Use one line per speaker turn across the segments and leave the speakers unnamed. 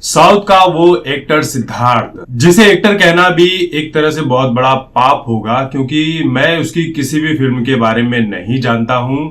South का वो actor Siddharth, जिसे एक्टर कहना भी एक तरह से बहुत बड़ा पाप होगा, क्योंकि मैं उसकी किसी भी फिल्म के बारे में नहीं जानता हूं।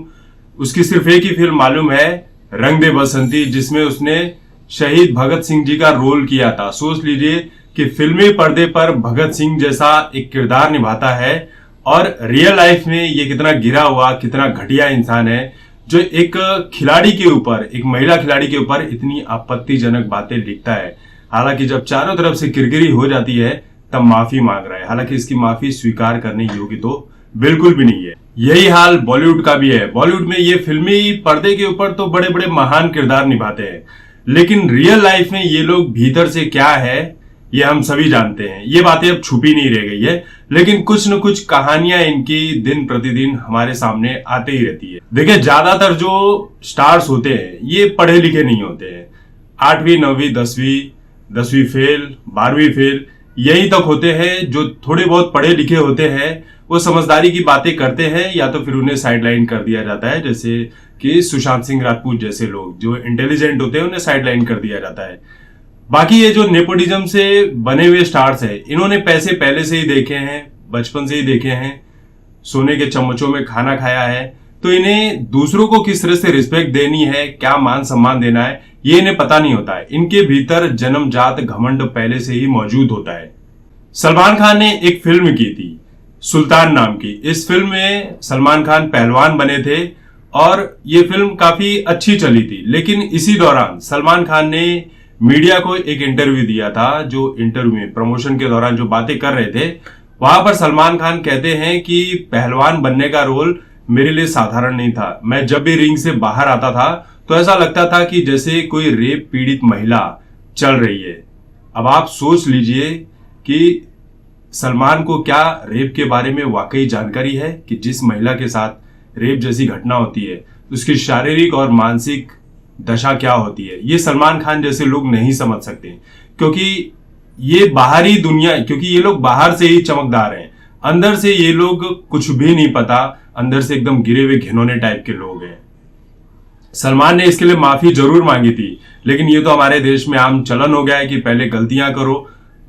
उसकी सिर्फ एक ही फिल्म मालूम है, रंग दे बसंती, जिसमें उसने शहीद भगत सिंह जी का रोल किया था। सोच लीजिए कि फिल्मी पर्दे पर भगत सिंह जैसा एक किरदार निभाता है और रियल लाइफ में ये कितना गिरा हुआ, कितना घटिया इंसान है, जो एक खिलाड़ी के ऊपर, एक महिला खिलाड़ी के ऊपर इतनी आपत्तिजनक बातें लिखता है। हालांकि जब चारों तरफ से किरकिरी हो जाती है तब माफी मांग रहा है। हालांकि इसकी माफी स्वीकार करने योग्य तो बिल्कुल भी नहीं है। यही हाल बॉलीवुड का भी है। बॉलीवुड में ये फिल्मी पर्दे के ऊपर तो बड़े बड़े महान किरदार निभाते हैं, लेकिन रियल लाइफ में ये लोग भीतर से क्या है ये हम सभी जानते हैं। ये बातें अब छुपी नहीं रह गई है, लेकिन कुछ न कुछ कहानियां इनकी दिन प्रतिदिन हमारे सामने आते ही रहती है। देखिए, ज्यादातर जो स्टार्स होते हैं ये पढ़े लिखे नहीं होते हैं। 8वीं 9वीं 10वीं फेल, 12वीं फेल, यही तक होते हैं। जो थोड़े बहुत पढ़े लिखे होते हैं वो समझदारी की बातें करते हैं, या तो फिर उन्हें साइडलाइन कर दिया जाता है। जैसे कि सुशांत सिंह राजपूत जैसे लोग जो इंटेलिजेंट होते हैं उन्हें साइडलाइन कर दिया जाता है। बाकी ये जो नेपोटिज्म से बने हुए स्टार्स हैं, इन्होंने पैसे पहले से ही देखे हैं, बचपन से ही देखे हैं, सोने के चम्मचों में खाना खाया है, तो इन्हें दूसरों को किस तरह से रिस्पेक्ट देनी है, क्या मान सम्मान देना है, ये इन्हें पता नहीं होता है। इनके भीतर जन्मजात घमंड पहले से ही मौजूद होता है। सलमान खान ने एक फिल्म की थी सुल्तान नाम की। इस फिल्म में सलमान खान पहलवान बने थे और ये फिल्म काफी अच्छी चली थी। लेकिन इसी दौरान सलमान खान ने मीडिया को एक इंटरव्यू दिया था। जो इंटरव्यू में प्रमोशन के दौरान जो बातें कर रहे थे, वहां पर सलमान खान कहते हैं कि पहलवान बनने का रोल मेरे लिए साधारण नहीं था। मैं जब भी रिंग से बाहर आता था तो ऐसा लगता था कि जैसे कोई रेप पीड़ित महिला चल रही है। अब आप सोच लीजिए कि सलमान को क्या रेप के बारे में वाकई जानकारी है कि जिस महिला के साथ रेप जैसी घटना होती है उसकी शारीरिक और मानसिक दशा क्या होती है। ये सलमान खान जैसे लोग नहीं समझ सकते, क्योंकि ये बाहरी दुनिया, क्योंकि ये लोग बाहर से ही चमकदार हैं, अंदर से ये लोग कुछ भी नहीं पता, अंदर से एकदम गिरे हुए घिनौने टाइप के लोग हैं। सलमान ने इसके लिए माफी जरूर मांगी थी, लेकिन ये तो हमारे देश में आम चलन हो गया है कि पहले गलतियां करो,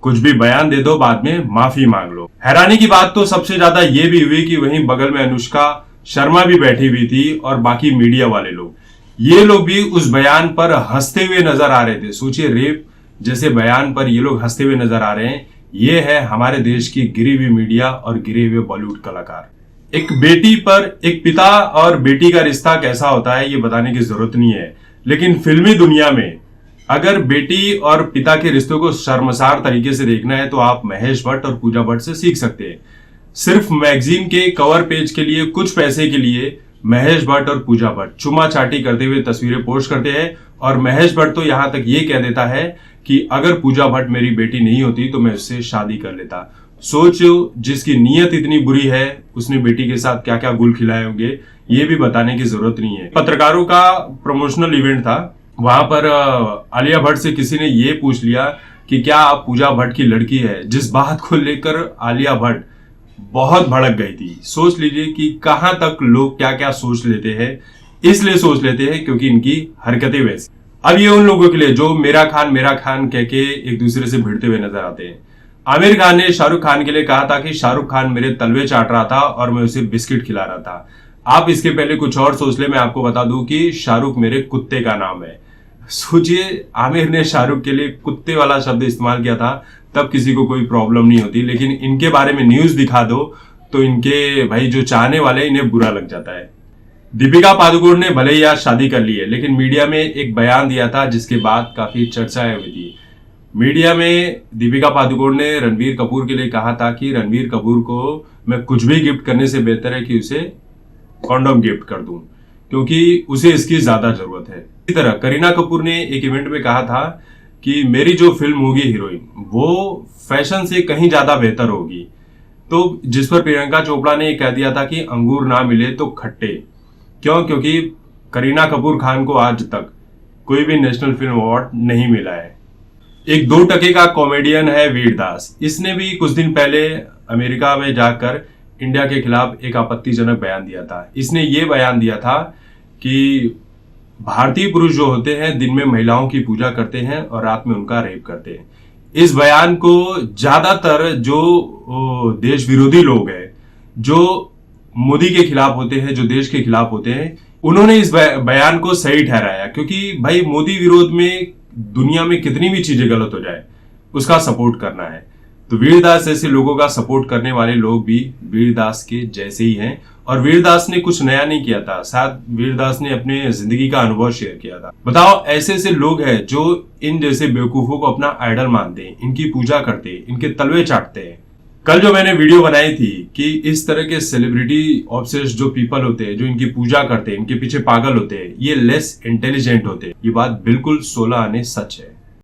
कुछ भी बयान दे दो, बाद में माफी मांग लो। हैरानी की बात तो सबसे ज्यादा ये भी हुई कि वहीं बगल में अनुष्का शर्मा भी बैठी हुई थी और बाकी मीडिया वाले लोग, ये लोग भी उस बयान पर हंसते हुए नजर आ रहे थे। सोचिए, रेप जैसे बयान पर ये लोग हंसते हुए नजर आ रहे हैं। ये है हमारे देश की गिरी हुई मीडिया और गिरे हुए बॉलीवुड कलाकार। एक बेटी पर एक पिता और बेटी का रिश्ता कैसा होता है ये बताने की जरूरत नहीं है, लेकिन फिल्मी दुनिया में अगर बेटी और पिता के रिश्तों को शर्मसार तरीके से देखना है तो आप महेश भट्ट और पूजा भट्ट से सीख सकते हैं। सिर्फ मैगजीन के कवर पेज के लिए, कुछ पैसे के लिए महेश भट्ट और पूजा भट्ट चुमा चाटी करते हुए तस्वीरें पोस्ट करते हैं, और महेश भट्ट तो यहां तक ये कह देता है कि अगर पूजा भट्ट मेरी बेटी नहीं होती तो मैं उससे शादी कर लेता। सोचो, जिसकी नीयत इतनी बुरी है उसने बेटी के साथ क्या क्या गुल खिलाए होंगे, ये भी बताने की जरूरत नहीं है। पत्रकारों का प्रमोशनल इवेंट था, वहां पर आलिया भट्ट से किसी ने ये पूछ लिया कि क्या आप पूजा भट्ट की लड़की है, जिस बात को लेकर आलिया भट्ट बहुत भड़क गई थी। सोच लीजिए कि कहां तक लोग क्या क्या सोच लेते हैं। इसलिए सोच लेते हैं क्योंकि इनकी हरकतें वैसी। अब ये उन लोगों के लिए जो मेरा खान कह के एक दूसरे से भिड़ते हुए नजर आते हैं। आमिर खान ने शाहरुख खान के लिए कहा था कि शाहरुख खान मेरे तलवे चाट रहा था और मैं उसे बिस्किट खिला रहा था। आप इसके पहले कुछ और सोच ले, मैं आपको बता दूं कि शाहरुख मेरे कुत्ते का नाम है। सोचिए, आमिर ने शाहरुख के लिए कुत्ते वाला शब्द इस्तेमाल किया था, तब किसी को कोई प्रॉब्लम नहीं होती, लेकिन इनके बारे में न्यूज दिखा दो तो इनके भाई जो चाहने वाले इन्हें बुरा लग जाता है। दीपिका पादुकोण ने भले ही आज शादी कर ली है, लेकिन मीडिया में एक बयान दिया था जिसके बाद काफी चर्चाएं हुई थी। मीडिया में दीपिका पादुकोण ने रणबीर कपूर के लिए कहा था कि रणबीर कपूर को मैं कुछ भी गिफ्ट करने से बेहतर है कि उसे कॉन्डोम गिफ्ट कर दूं, क्योंकि उसे इसकी ज्यादा जरूरत है। इसी तरह करीना कपूर ने एक इवेंट में कहा था कि मेरी जो फिल्म होगी हीरोइन, वो फैशन से कहीं ज्यादा बेहतर होगी। तो जिस पर प्रियंका चोपड़ा ने कह दिया था कि अंगूर ना मिले तो खट्टे। क्यों? क्योंकि करीना कपूर खान को आज तक कोई भी नेशनल फिल्म अवार्ड नहीं मिला है। एक 2 टके का कॉमेडियन है वीर दास। इसने भी कुछ दिन पहले अमेरिका में जाकर इंडिया के खिलाफ एक आपत्तिजनक बयान दिया था। इसने ये बयान दिया था कि भारतीय पुरुष जो होते हैं दिन में महिलाओं की पूजा करते हैं और रात में उनका रेप करते हैं। इस बयान को ज्यादातर जो देश विरोधी लोग हैं, जो मोदी के खिलाफ होते हैं, जो देश के खिलाफ होते हैं, उन्होंने इस बयान को सही ठहराया, क्योंकि भाई मोदी विरोध में दुनिया में कितनी भी चीजें गलत हो जाए उसका सपोर्ट करना है। तो वीरदास जैसे लोगों का सपोर्ट करने वाले लोग भी वीरदास के जैसे ही हैं। और वीरदास ने कुछ नया नहीं किया था, शायद वीरदास ने अपने जिंदगी का अनुभव शेयर किया था। बताओ, ऐसे ऐसे लोग हैं जो इन जैसे बेवकूफों को अपना आइडल मानते हैं, इनकी पूजा करते हैं, इनके तलवे चाटते हैं। कल जो मैंने वीडियो बनाई थी कि इस तरह के सेलिब्रिटी ऑब्सेस्ड जो पीपल होते हैं, जो इनकी पूजा करते हैं, इनके पीछे पागल होते हैं, ये लेस इंटेलिजेंट होते हैं, ये बात बिल्कुल 16 आने सच है।